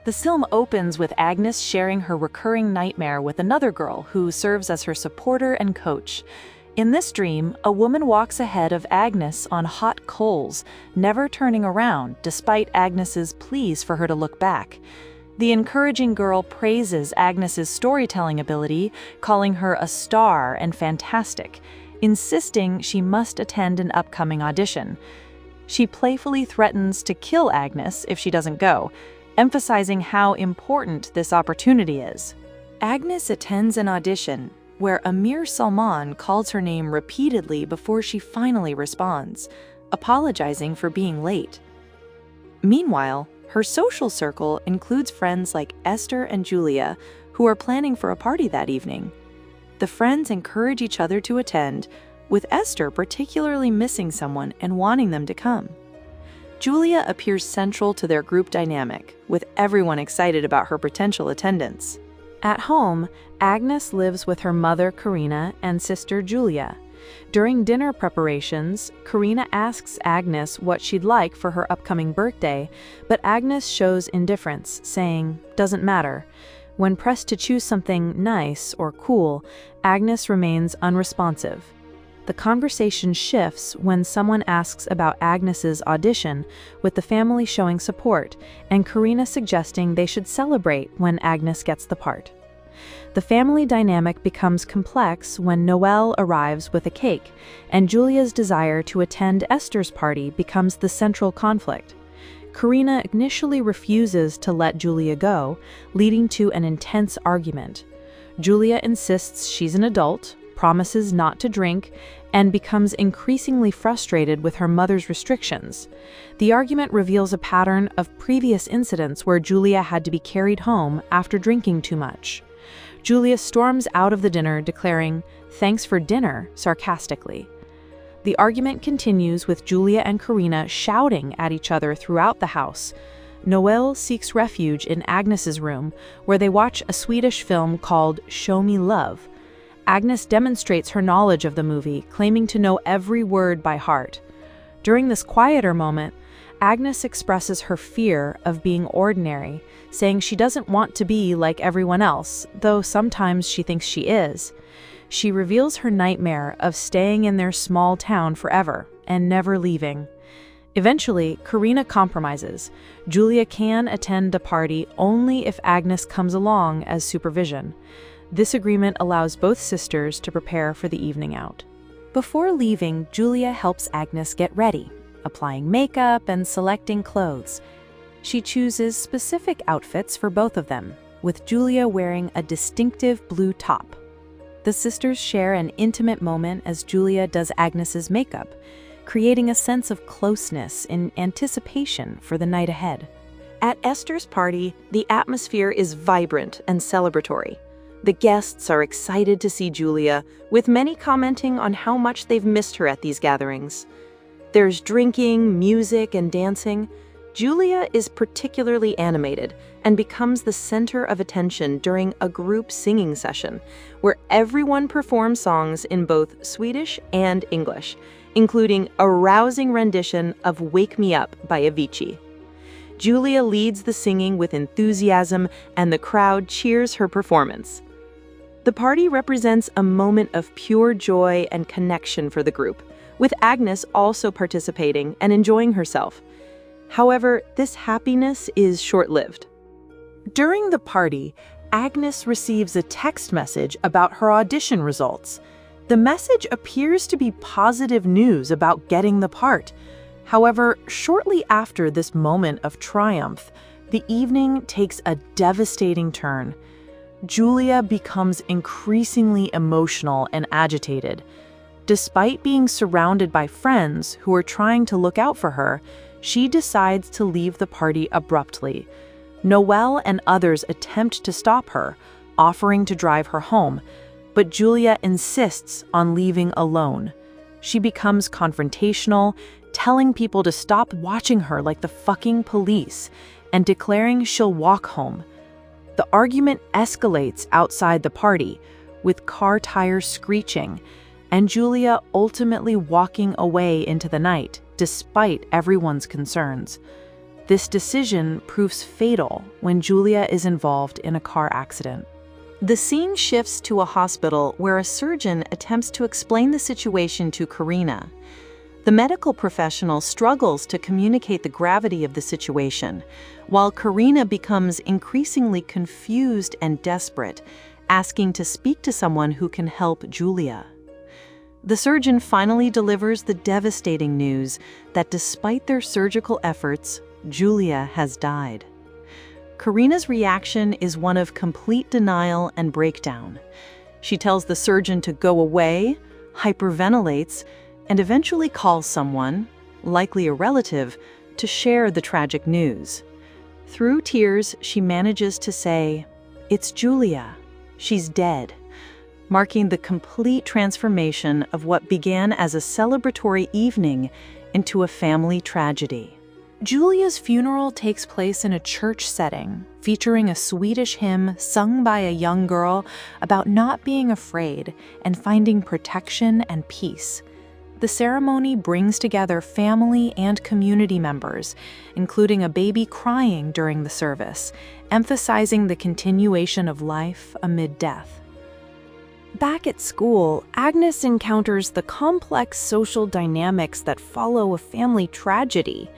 The film opens with Agnes sharing her recurring nightmare with another girl who serves as her supporter and coach. In this dream, a woman walks ahead of Agnes on hot coals, never turning around despite Agnes's pleas for her to look back. The encouraging girl praises Agnes's storytelling ability, calling her a star and fantastic, insisting she must attend an upcoming audition. She playfully threatens to kill Agnes if she doesn't go, emphasizing how important this opportunity is. Agnes attends an audition where Amir Salman calls her name repeatedly before she finally responds, apologizing for being late. Meanwhile, her social circle includes friends like Esther and Julia, who are planning for a party that evening. The friends encourage each other to attend, with Esther particularly missing someone and wanting them to come. Julia appears central to their group dynamic, with everyone excited about her potential attendance. At home, Agnes lives with her mother, Karina, and sister, Julia. During dinner preparations, Karina asks Agnes what she'd like for her upcoming birthday, but Agnes shows indifference, saying, "Doesn't matter." When pressed to choose something nice or cool, Agnes remains unresponsive. The conversation shifts when someone asks about Agnes's audition, with the family showing support, and Karina suggesting they should celebrate when Agnes gets the part. The family dynamic becomes complex when Noelle arrives with a cake, and Julia's desire to attend Esther's party becomes the central conflict. Karina initially refuses to let Julia go, leading to an intense argument. Julia insists she's an adult, promises not to drink, and becomes increasingly frustrated with her mother's restrictions. The argument reveals a pattern of previous incidents where Julia had to be carried home after drinking too much. Julia storms out of the dinner, declaring, "Thanks for dinner," sarcastically. The argument continues with Julia and Karina shouting at each other throughout the house. Noelle seeks refuge in Agnes's room, where they watch a Swedish film called Show Me Love. Agnes demonstrates her knowledge of the movie, claiming to know every word by heart. During this quieter moment, Agnes expresses her fear of being ordinary, saying she doesn't want to be like everyone else, though sometimes she thinks she is. She reveals her nightmare of staying in their small town forever and never leaving. Eventually, Karina compromises. Julia can attend the party only if Agnes comes along as supervision. This agreement allows both sisters to prepare for the evening out. Before leaving, Julia helps Agnes get ready, applying makeup and selecting clothes. She chooses specific outfits for both of them, with Julia wearing a distinctive blue top. The sisters share an intimate moment as Julia does Agnes's makeup, creating a sense of closeness in anticipation for the night ahead. At Esther's party, the atmosphere is vibrant and celebratory. The guests are excited to see Julia, with many commenting on how much they've missed her at these gatherings. There's drinking, music, and dancing. Julia is particularly animated and becomes the center of attention during a group singing session, where everyone performs songs in both Swedish and English, including a rousing rendition of Wake Me Up by Avicii. Julia leads the singing with enthusiasm, and the crowd cheers her performance. The party represents a moment of pure joy and connection for the group, with Agnes also participating and enjoying herself. However, this happiness is short-lived. During the party, Agnes receives a text message about her audition results. The message appears to be positive news about getting the part. However, shortly after this moment of triumph, the evening takes a devastating turn. Julia becomes increasingly emotional and agitated. Despite being surrounded by friends who are trying to look out for her, she decides to leave the party abruptly. Noelle and others attempt to stop her, offering to drive her home, but Julia insists on leaving alone. She becomes confrontational, telling people to stop watching her like the fucking police, and declaring she'll walk home. The argument escalates outside the party, with car tires screeching, and Julia ultimately walking away into the night, despite everyone's concerns. This decision proves fatal when Julia is involved in a car accident. The scene shifts to a hospital where a surgeon attempts to explain the situation to Karina. The medical professional struggles to communicate the gravity of the situation, while Karina becomes increasingly confused and desperate, asking to speak to someone who can help Julia. The surgeon finally delivers the devastating news that despite their surgical efforts, Julia has died. Karina's reaction is one of complete denial and breakdown. She tells the surgeon to go away, hyperventilates, and eventually calls someone, likely a relative, to share the tragic news. Through tears, she manages to say, "It's Julia. She's dead," marking the complete transformation of what began as a celebratory evening into a family tragedy. Julia's funeral takes place in a church setting, featuring a Swedish hymn sung by a young girl about not being afraid and finding protection and peace. The ceremony brings together family and community members, including a baby crying during the service, emphasizing the continuation of life amid death. Back at school, Agnes encounters the complex social dynamics that follow a family tragedy.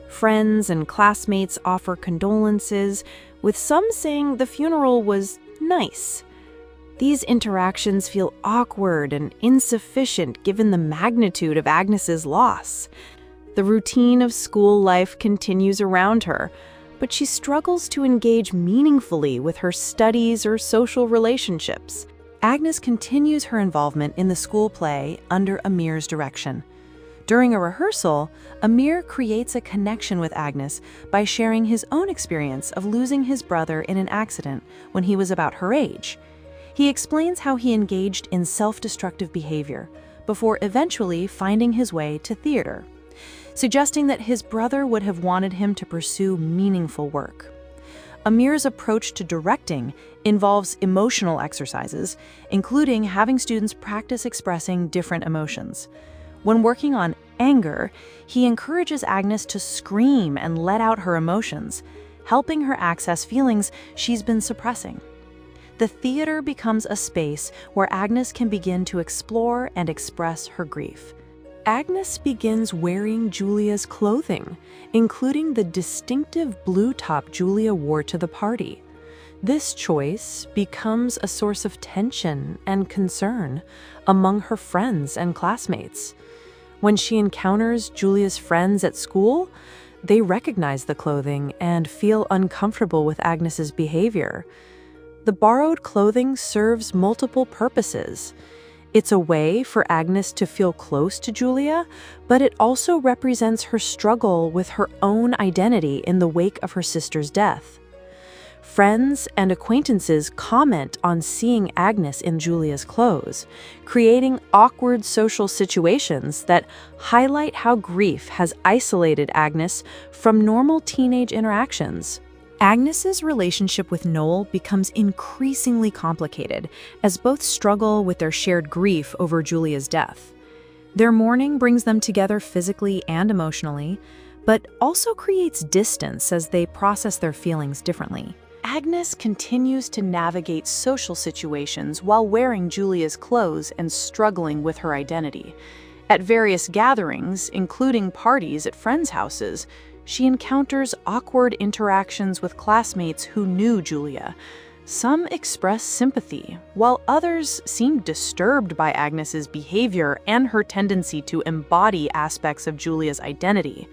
Friends and classmates offer condolences, with some saying the funeral was nice. These interactions feel awkward and insufficient given the magnitude of Agnes's loss. The routine of school life continues around her, but she struggles to engage meaningfully with her studies or social relationships. Agnes continues her involvement in the school play under Amir's direction. During a rehearsal, Amir creates a connection with Agnes by sharing his own experience of losing his brother in an accident when he was about her age. He explains how he engaged in self-destructive behavior before eventually finding his way to theater, suggesting that his brother would have wanted him to pursue meaningful work. Amir's approach to directing involves emotional exercises, including having students practice expressing different emotions. When working on anger, he encourages Agnes to scream and let out her emotions, helping her access feelings she's been suppressing. The theater becomes a space where Agnes can begin to explore and express her grief. Agnes begins wearing Julia's clothing, including the distinctive blue top Julia wore to the party. This choice becomes a source of tension and concern among her friends and classmates. When she encounters Julia's friends at school, they recognize the clothing and feel uncomfortable with Agnes's behavior. The borrowed clothing serves multiple purposes. It's a way for Agnes to feel close to Julia, but it also represents her struggle with her own identity in the wake of her sister's death. Friends and acquaintances comment on seeing Agnes in Julia's clothes, creating awkward social situations that highlight how grief has isolated Agnes from normal teenage interactions. Agnes's relationship with Noel becomes increasingly complicated as both struggle with their shared grief over Julia's death. Their mourning brings them together physically and emotionally, but also creates distance as they process their feelings differently. Agnes continues to navigate social situations while wearing Julia's clothes and struggling with her identity. At various gatherings, including parties at friends' houses, she encounters awkward interactions with classmates who knew Julia. Some express sympathy, while others seem disturbed by Agnes's behavior and her tendency to embody aspects of Julia's identity.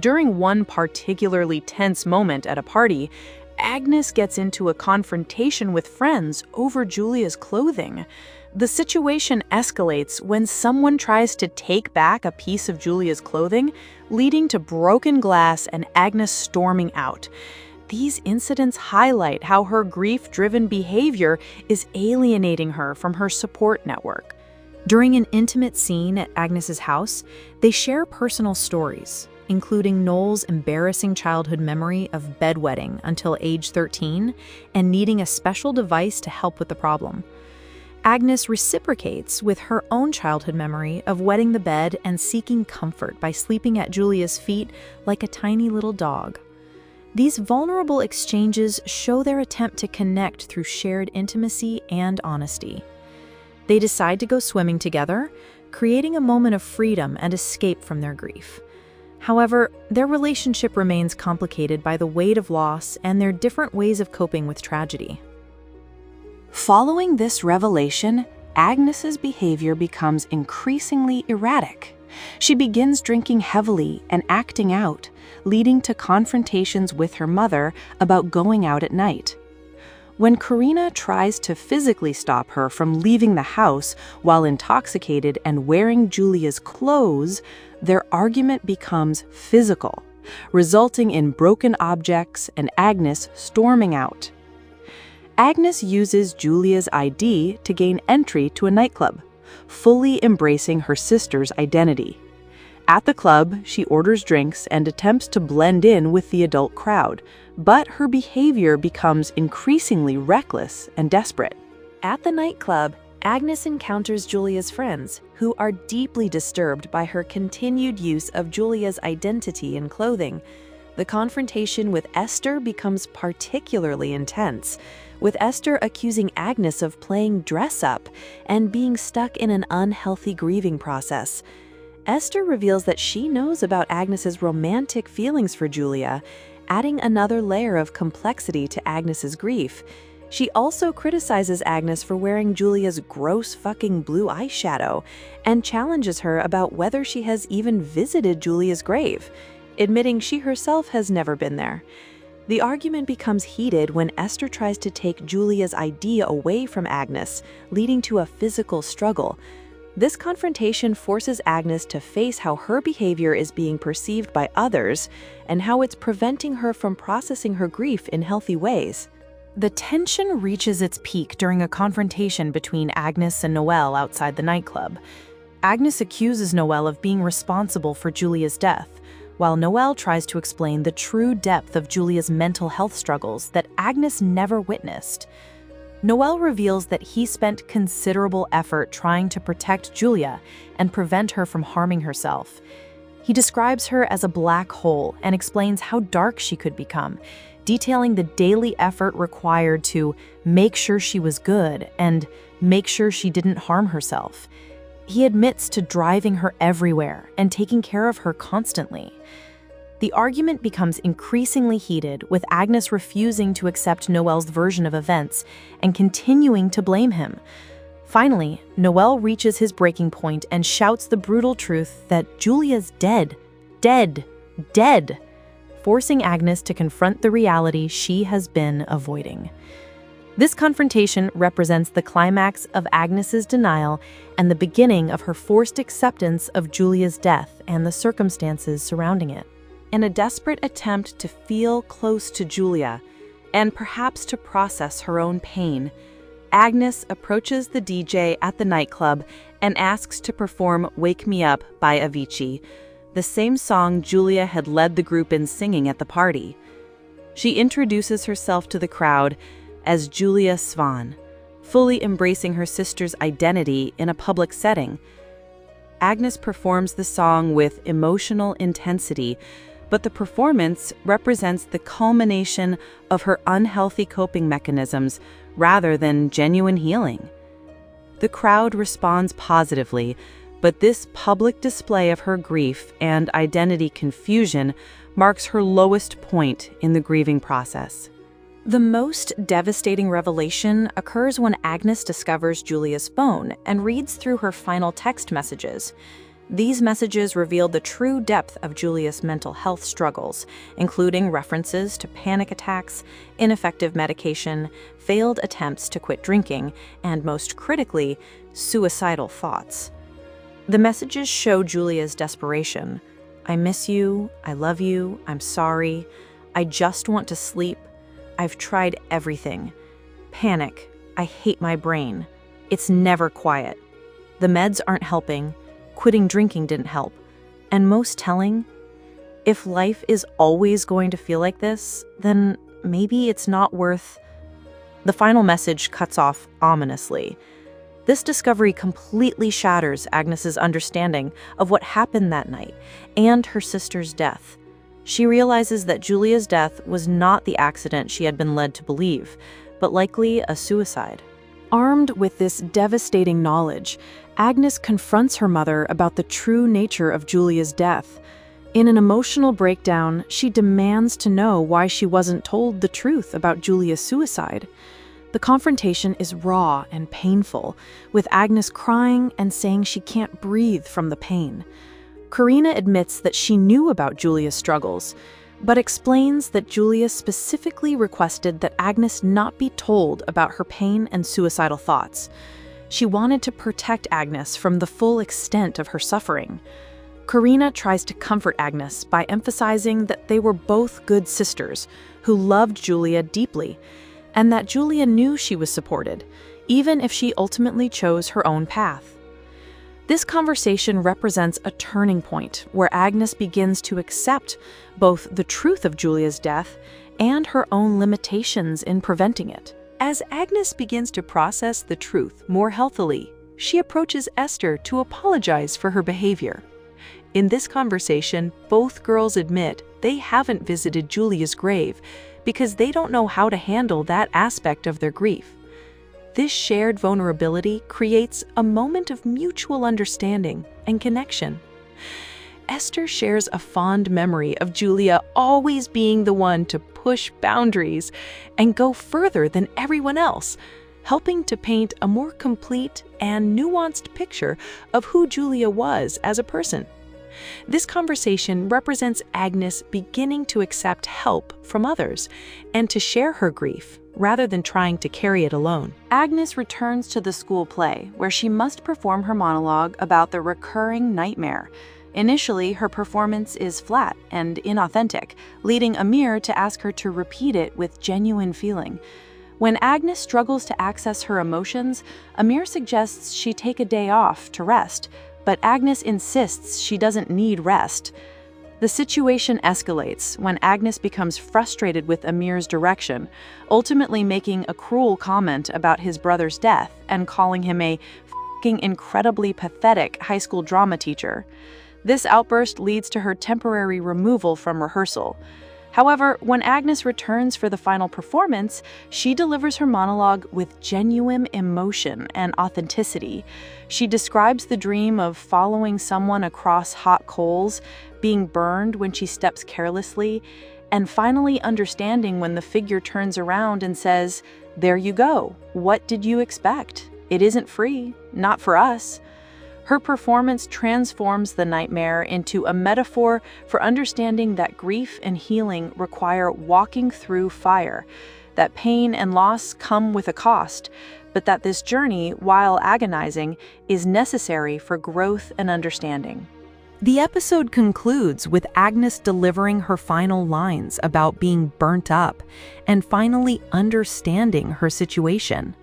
During one particularly tense moment at a party, Agnes gets into a confrontation with friends over Julia's clothing. The situation escalates when someone tries to take back a piece of Julia's clothing, leading to broken glass and Agnes storming out. These incidents highlight how her grief-driven behavior is alienating her from her support network. During an intimate scene at Agnes's house, they share personal stories, including Noel's embarrassing childhood memory of bedwetting until age 13 and needing a special device to help with the problem. Agnes reciprocates with her own childhood memory of wetting the bed and seeking comfort by sleeping at Julia's feet like a tiny little dog. These vulnerable exchanges show their attempt to connect through shared intimacy and honesty. They decide to go swimming together, creating a moment of freedom and escape from their grief. However, their relationship remains complicated by the weight of loss and their different ways of coping with tragedy. Following this revelation, Agnes's behavior becomes increasingly erratic. She begins drinking heavily and acting out, leading to confrontations with her mother about going out at night. When Karina tries to physically stop her from leaving the house while intoxicated and wearing Julia's clothes, their argument becomes physical, resulting in broken objects and Agnes storming out. Agnes uses Julia's ID to gain entry to a nightclub, fully embracing her sister's identity. At the club, she orders drinks and attempts to blend in with the adult crowd, but her behavior becomes increasingly reckless and desperate. At the nightclub, Agnes encounters Julia's friends, who are deeply disturbed by her continued use of Julia's identity and clothing. The confrontation with Esther becomes particularly intense, with Esther accusing Agnes of playing dress-up and being stuck in an unhealthy grieving process. Esther reveals that she knows about Agnes's romantic feelings for Julia, adding another layer of complexity to Agnes's grief. She also criticizes Agnes for wearing Julia's gross fucking blue eyeshadow and challenges her about whether she has even visited Julia's grave, admitting she herself has never been there. The argument becomes heated when Esther tries to take Julia's idea away from Agnes, leading to a physical struggle. This confrontation forces Agnes to face how her behavior is being perceived by others and how it's preventing her from processing her grief in healthy ways. The tension reaches its peak during a confrontation between Agnes and Noelle outside the nightclub. Agnes accuses Noelle of being responsible for Julia's death, while Noelle tries to explain the true depth of Julia's mental health struggles that Agnes never witnessed. Noelle reveals that he spent considerable effort trying to protect Julia and prevent her from harming herself. He describes her as a black hole and explains how dark she could become, detailing the daily effort required to make sure she was good and make sure she didn't harm herself. He admits to driving her everywhere and taking care of her constantly. The argument becomes increasingly heated, with Agnes refusing to accept Noelle's version of events and continuing to blame him. Finally, Noelle reaches his breaking point and shouts the brutal truth that Julia's dead, dead, dead, forcing Agnes to confront the reality she has been avoiding. This confrontation represents the climax of Agnes's denial and the beginning of her forced acceptance of Julia's death and the circumstances surrounding it. In a desperate attempt to feel close to Julia and perhaps to process her own pain, Agnes approaches the DJ at the nightclub and asks to perform Wake Me Up by Avicii, the same song Julia had led the group in singing at the party. She introduces herself to the crowd as Julia Swan, fully embracing her sister's identity in a public setting. Agnes performs the song with emotional intensity, but the performance represents the culmination of her unhealthy coping mechanisms rather than genuine healing. The crowd responds positively, but this public display of her grief and identity confusion marks her lowest point in the grieving process. The most devastating revelation occurs when Agnes discovers Julia's phone and reads through her final text messages. These messages reveal the true depth of Julia's mental health struggles, including references to panic attacks, ineffective medication, failed attempts to quit drinking, and most critically, suicidal thoughts. The messages show Julia's desperation. I miss you, I love you, I'm sorry, I just want to sleep, I've tried everything. Panic, I hate my brain. It's never quiet. The meds aren't helping. Quitting drinking didn't help. And most telling, if life is always going to feel like this, then maybe it's not worth... The final message cuts off ominously. This discovery completely shatters Agnes's understanding of what happened that night and her sister's death. She realizes that Julia's death was not the accident she had been led to believe, but likely a suicide. Armed with this devastating knowledge, Agnes confronts her mother about the true nature of Julia's death. In an emotional breakdown, she demands to know why she wasn't told the truth about Julia's suicide. The confrontation is raw and painful, with Agnes crying and saying she can't breathe from the pain. Karina admits that she knew about Julia's struggles, but explains that Julia specifically requested that Agnes not be told about her pain and suicidal thoughts. She wanted to protect Agnes from the full extent of her suffering. Karina tries to comfort Agnes by emphasizing that they were both good sisters who loved Julia deeply, and that Julia knew she was supported, even if she ultimately chose her own path. This conversation represents a turning point where Agnes begins to accept both the truth of Julia's death and her own limitations in preventing it. As Agnes begins to process the truth more healthily, she approaches Esther to apologize for her behavior. In this conversation, both girls admit they haven't visited Julia's grave because they don't know how to handle that aspect of their grief. This shared vulnerability creates a moment of mutual understanding and connection. Esther shares a fond memory of Julia always being the one to push boundaries and go further than everyone else, helping to paint a more complete and nuanced picture of who Julia was as a person. This conversation represents Agnes beginning to accept help from others and to share her grief rather than trying to carry it alone. Agnes returns to the school play where she must perform her monologue about the recurring nightmare. Initially, her performance is flat and inauthentic, leading Amir to ask her to repeat it with genuine feeling. When Agnes struggles to access her emotions, Amir suggests she take a day off to rest, but Agnes insists she doesn't need rest. The situation escalates when Agnes becomes frustrated with Amir's direction, ultimately making a cruel comment about his brother's death and calling him a f***ing incredibly pathetic high school drama teacher. This outburst leads to her temporary removal from rehearsal. However, when Agnes returns for the final performance, she delivers her monologue with genuine emotion and authenticity. She describes the dream of following someone across hot coals, being burned when she steps carelessly, and finally understanding when the figure turns around and says, "There you go. What did you expect? It isn't free, not for us." Her performance transforms the nightmare into a metaphor for understanding that grief and healing require walking through fire, that pain and loss come with a cost, but that this journey, while agonizing, is necessary for growth and understanding. The episode concludes with Agnes delivering her final lines about being burnt up and finally understanding her situation.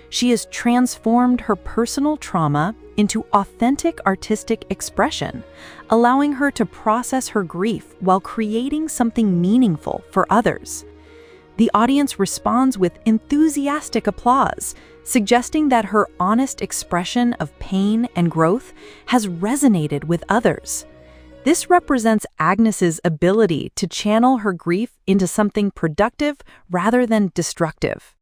She has transformed her personal trauma into authentic artistic expression, allowing her to process her grief while creating something meaningful for others. The audience responds with enthusiastic applause, suggesting that her honest expression of pain and growth has resonated with others. This represents Agnes's ability to channel her grief into something productive rather than destructive.